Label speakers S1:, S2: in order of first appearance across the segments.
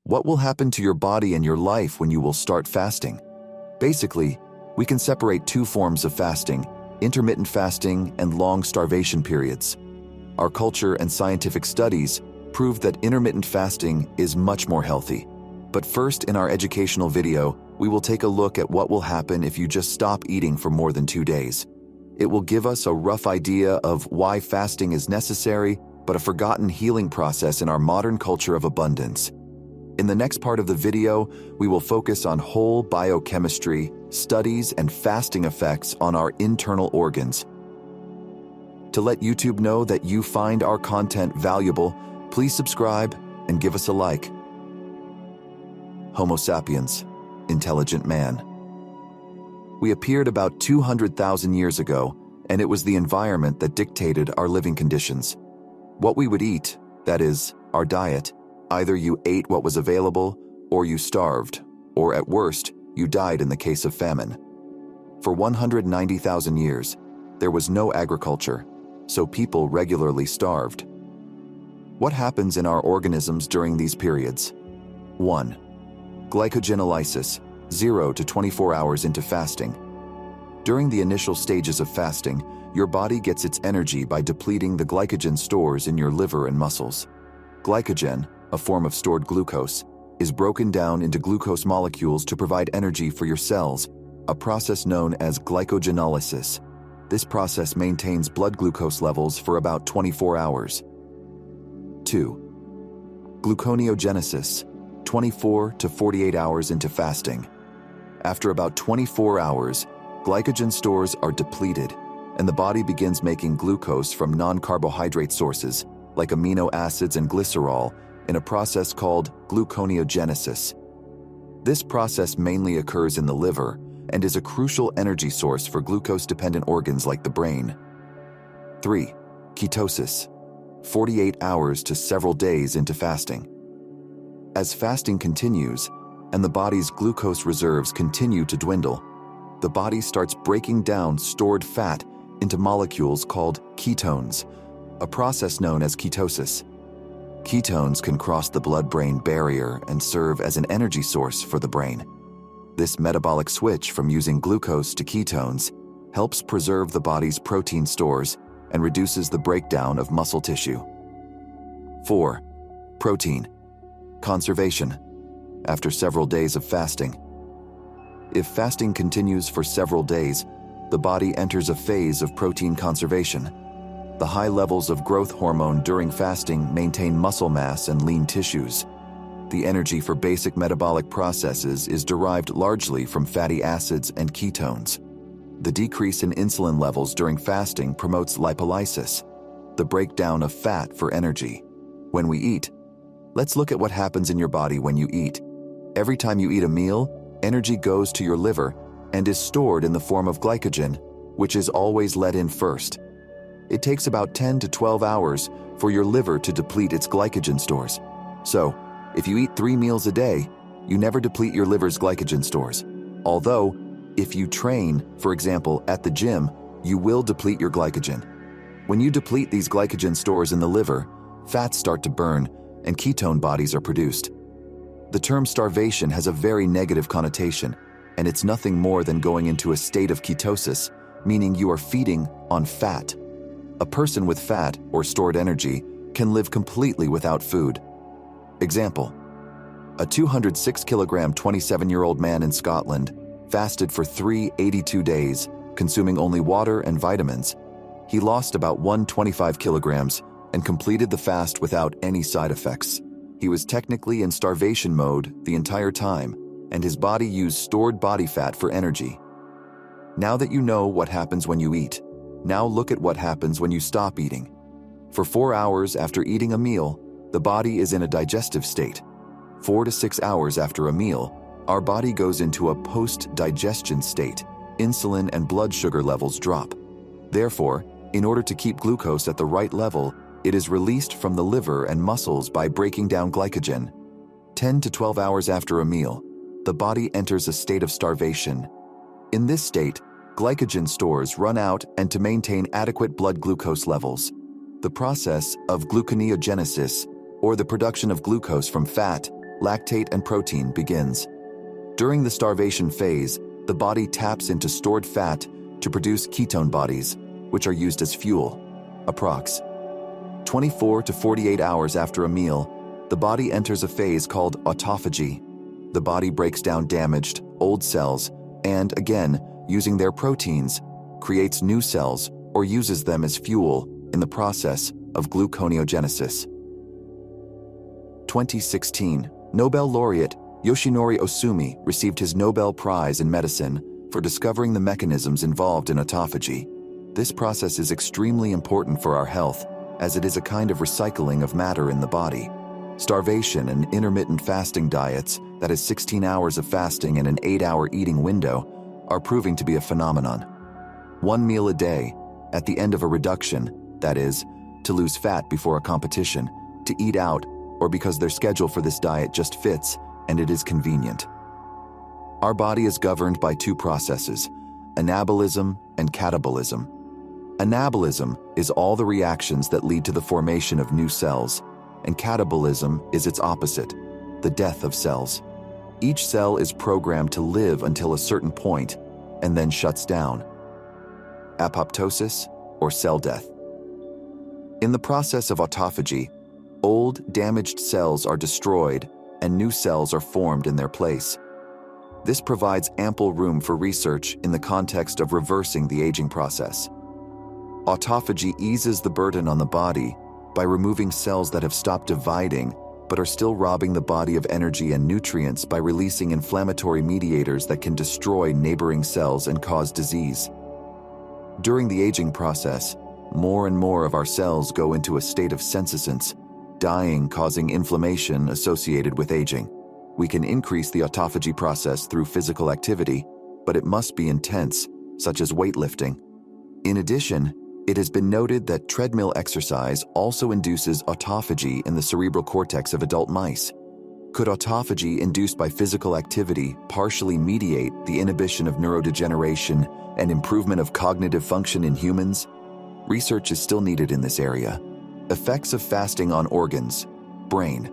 S1: What will happen to your body and your life when you will start fasting? Basically, we can separate two forms of fasting: intermittent fasting and long starvation periods. Our culture and scientific studies prove that intermittent fasting is much more healthy. But first, in our educational video, we will take a look at what will happen if you just stop eating for more than 2 days. It will give us a rough idea of why fasting is necessary, but a forgotten healing process in our modern culture of abundance. In the next part of the video, we will focus on whole biochemistry, studies, and fasting effects on our internal organs. To let YouTube know that you find our content valuable, please subscribe and give us a like. Homo sapiens, intelligent man. We appeared about 200,000 years ago, and it was the environment that dictated our living conditions. What we would eat, that is, our diet, either you ate what was available, or you starved, or at worst, you died in the case of famine. For 190,000 years, there was no agriculture, so people regularly starved. What happens in our organisms during these periods? 1. Glycogenolysis, 0 to 24 hours into fasting. During the initial stages of fasting, your body gets its energy by depleting the glycogen stores in your liver and muscles. Glycogen, a form of stored glucose, is broken down into glucose molecules to provide energy for your cells, a process known as glycogenolysis. This process maintains blood glucose levels for about 24 hours. 2. Gluconeogenesis, 24 to 48 hours into fasting. After about 24 hours, glycogen stores are depleted, and the body begins making glucose from non-carbohydrate sources, like amino acids and glycerol, in a process called gluconeogenesis. This process mainly occurs in the liver and is a crucial energy source for glucose-dependent organs like the brain. 3. Ketosis, 48 hours to several days into fasting. As fasting continues, and the body's glucose reserves continue to dwindle, the body starts breaking down stored fat into molecules called ketones, a process known as ketosis. Ketones can cross the blood-brain barrier and serve as an energy source for the brain. This metabolic switch from using glucose to ketones helps preserve the body's protein stores and reduces the breakdown of muscle tissue. 4. Protein conservation, after several days of fasting. If fasting continues for several days, the body enters a phase of protein conservation. The high levels of growth hormone during fasting maintain muscle mass and lean tissues. The energy for basic metabolic processes is derived largely from fatty acids and ketones. The decrease in insulin levels during fasting promotes lipolysis, the breakdown of fat for energy. When we eat, let's look at what happens in your body when you eat. Every time you eat a meal, energy goes to your liver and is stored in the form of glycogen, which is always let in first. It takes about 10 to 12 hours for your liver to deplete its glycogen stores. So, if you eat 3 meals a day, you never deplete your liver's glycogen stores. Although, if you train, for example, at the gym, you will deplete your glycogen. When you deplete these glycogen stores in the liver, fats start to burn and ketone bodies are produced. The term starvation has a very negative connotation, and it's nothing more than going into a state of ketosis, meaning you are feeding on fat. A person with fat or stored energy can live completely without food. Example: a 206 kilogram 27-year-old man in Scotland fasted for 382 days, consuming only water and vitamins. He lost about 125 kilograms and completed the fast without any side effects. He was technically in starvation mode the entire time, and his body used stored body fat for energy. Now that you know what happens when you eat, now look at what happens when you stop eating. For 4 hours after eating a meal, the body is in a digestive state. 4 to 6 hours after a meal, our body goes into a post-digestion state. Insulin and blood sugar levels drop. Therefore, in order to keep glucose at the right level, it is released from the liver and muscles by breaking down glycogen. 10 to 12 hours after a meal, the body enters a state of starvation. In this state, glycogen stores run out, and to maintain adequate blood glucose levels, the process of gluconeogenesis, or the production of glucose from fat, lactate and protein begins. During the starvation phase, the body taps into stored fat to produce ketone bodies, which are used as fuel. Approx. 24 to 48 hours after a meal, the body enters a phase called autophagy. The body breaks down damaged, old cells and, again, using their proteins, creates new cells or uses them as fuel in the process of gluconeogenesis. 2016, Nobel laureate Yoshinori Ohsumi received his Nobel Prize in Medicine for discovering the mechanisms involved in autophagy. This process is extremely important for our health, as it is a kind of recycling of matter in the body. Starvation and intermittent fasting diets, that is 16 hours of fasting and an 8-hour eating window, are proving to be a phenomenon. One meal a day, at the end of a reduction, that is, to lose fat before a competition, to eat out, or because their schedule for this diet just fits and it is convenient. Our body is governed by two processes, anabolism and catabolism. Anabolism is all the reactions that lead to the formation of new cells, and catabolism is its opposite, the death of cells. Each cell is programmed to live until a certain point and then shuts down. Apoptosis, or cell death. In the process of autophagy, old, damaged cells are destroyed and new cells are formed in their place. This provides ample room for research in the context of reversing the aging process. Autophagy eases the burden on the body by removing cells that have stopped dividing but are still robbing the body of energy and nutrients by releasing inflammatory mediators that can destroy neighboring cells and cause disease. During the aging process, more and more of our cells go into a state of senescence, dying, causing inflammation associated with aging. We can increase the autophagy process through physical activity, but it must be intense, such as weightlifting. In addition, it has been noted that treadmill exercise also induces autophagy in the cerebral cortex of adult mice. Could autophagy induced by physical activity partially mediate the inhibition of neurodegeneration and improvement of cognitive function in humans? Research is still needed in this area. Effects of fasting on organs. Brain.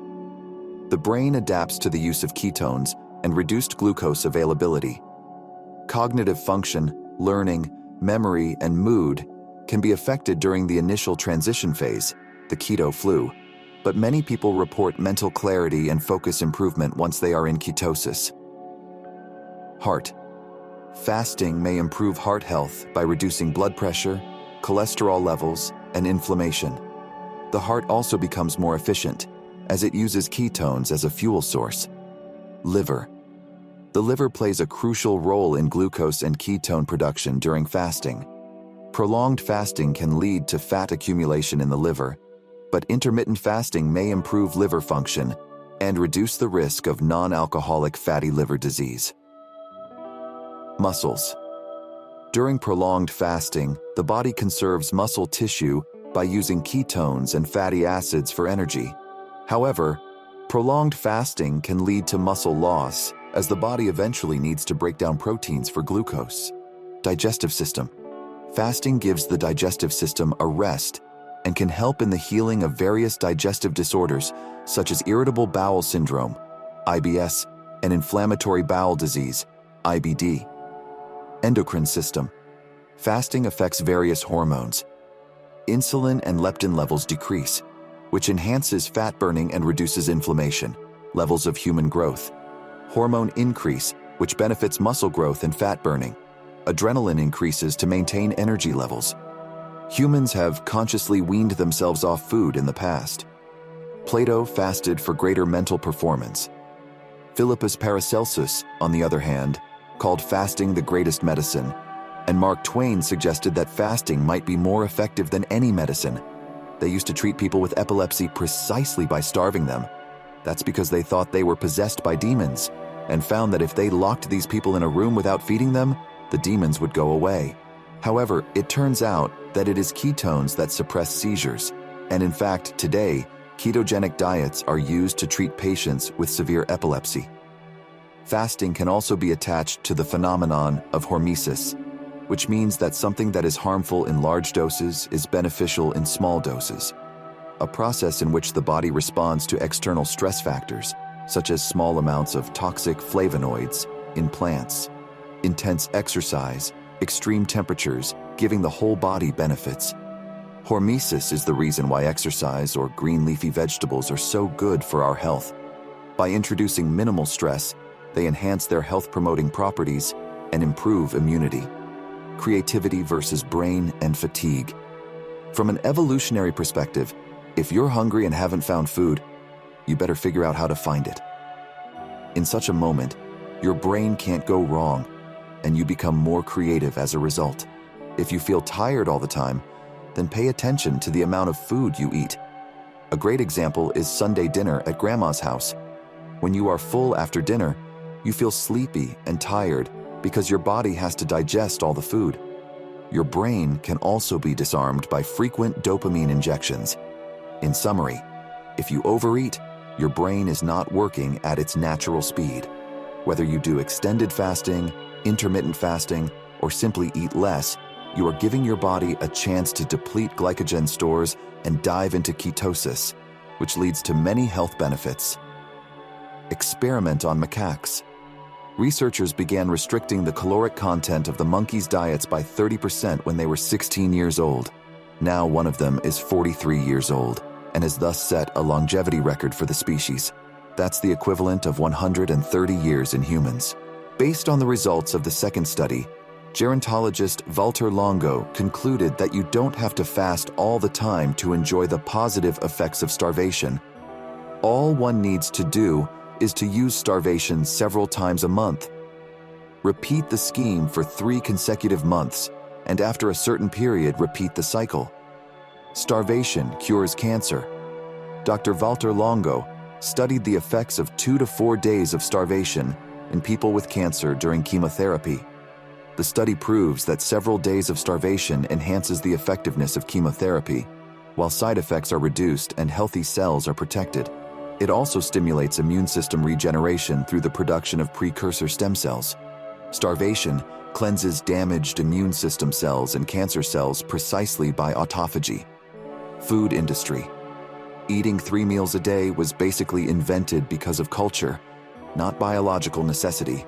S1: The brain adapts to the use of ketones and reduced glucose availability. Cognitive function, learning, memory, and mood can be affected during the initial transition phase, the keto flu, but many people report mental clarity and focus improvement once they are in ketosis. Heart. Fasting may improve heart health by reducing blood pressure, cholesterol levels, and inflammation. The heart also becomes more efficient, as it uses ketones as a fuel source. Liver. The liver plays a crucial role in glucose and ketone production during fasting. Prolonged fasting can lead to fat accumulation in the liver, but intermittent fasting may improve liver function and reduce the risk of non-alcoholic fatty liver disease. Muscles. During prolonged fasting, the body conserves muscle tissue by using ketones and fatty acids for energy. However, prolonged fasting can lead to muscle loss, as the body eventually needs to break down proteins for glucose. Digestive system. Fasting gives the digestive system a rest and can help in the healing of various digestive disorders such as irritable bowel syndrome, IBS, and inflammatory bowel disease, IBD. Endocrine system. Fasting affects various hormones. Insulin and leptin levels decrease, which enhances fat burning and reduces inflammation, levels of human growth. Hormone increase, which benefits muscle growth and fat burning. Adrenaline increases to maintain energy levels. Humans have consciously weaned themselves off food in the past. Plato fasted for greater mental performance. Philippus Paracelsus, on the other hand, called fasting the greatest medicine, and Mark Twain suggested that fasting might be more effective than any medicine. They used to treat people with epilepsy precisely by starving them. That's because they thought they were possessed by demons, and found that if they locked these people in a room without feeding them, the demons would go away. However, it turns out that it is ketones that suppress seizures, and in fact, today, ketogenic diets are used to treat patients with severe epilepsy. Fasting can also be attached to the phenomenon of hormesis, which means that something that is harmful in large doses is beneficial in small doses, a process in which the body responds to external stress factors, such as small amounts of toxic flavonoids in plants, intense exercise, extreme temperatures, giving the whole body benefits. Hormesis is the reason why exercise or green leafy vegetables are so good for our health. By introducing minimal stress, they enhance their health-promoting properties and improve immunity. Creativity versus brain and fatigue. From an evolutionary perspective, if you're hungry and haven't found food, you better figure out how to find it. In such a moment, your brain can't go wrong, and you become more creative as a result. If you feel tired all the time, then pay attention to the amount of food you eat. A great example is Sunday dinner at Grandma's house. When you are full after dinner, you feel sleepy and tired because your body has to digest all the food. Your brain can also be disarmed by frequent dopamine injections. In summary, if you overeat, your brain is not working at its natural speed. Whether you do extended fasting, intermittent fasting, or simply eat less, you are giving your body a chance to deplete glycogen stores and dive into ketosis, which leads to many health benefits. Experiment on macaques. Researchers began restricting the caloric content of the monkeys' diets by 30% when they were 16 years old. Now one of them is 43 years old and has thus set a longevity record for the species. That's the equivalent of 130 years in humans. Based on the results of the second study, gerontologist Valter Longo concluded that you don't have to fast all the time to enjoy the positive effects of starvation. All one needs to do is to use starvation several times a month. Repeat the scheme for 3 consecutive months, and after a certain period, repeat the cycle. Starvation cures cancer. Dr. Valter Longo studied the effects of 2 to 4 days of starvation in people with cancer during chemotherapy. The study proves that several days of starvation enhances the effectiveness of chemotherapy, while side effects are reduced and healthy cells are protected. It also stimulates immune system regeneration through the production of precursor stem cells. Starvation cleanses damaged immune system cells and cancer cells precisely by autophagy. Food industry. Eating 3 meals a day was basically invented because of culture, not biological necessity.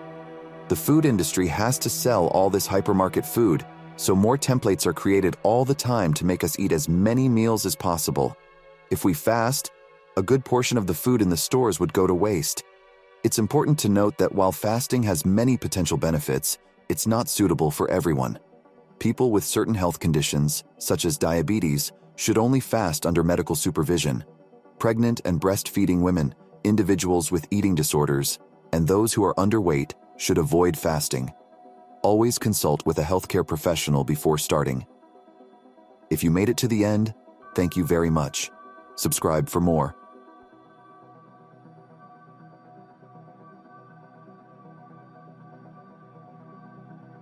S1: The food industry has to sell all this hypermarket food, so more templates are created all the time to make us eat as many meals as possible. If we fast, a good portion of the food in the stores would go to waste. It's important to note that while fasting has many potential benefits, it's not suitable for everyone. People with certain health conditions, such as diabetes, should only fast under medical supervision. Pregnant and breastfeeding women, individuals with eating disorders, and those who are underweight should avoid fasting. Always consult with a healthcare professional before starting. If you made it to the end, thank you very much. Subscribe for more.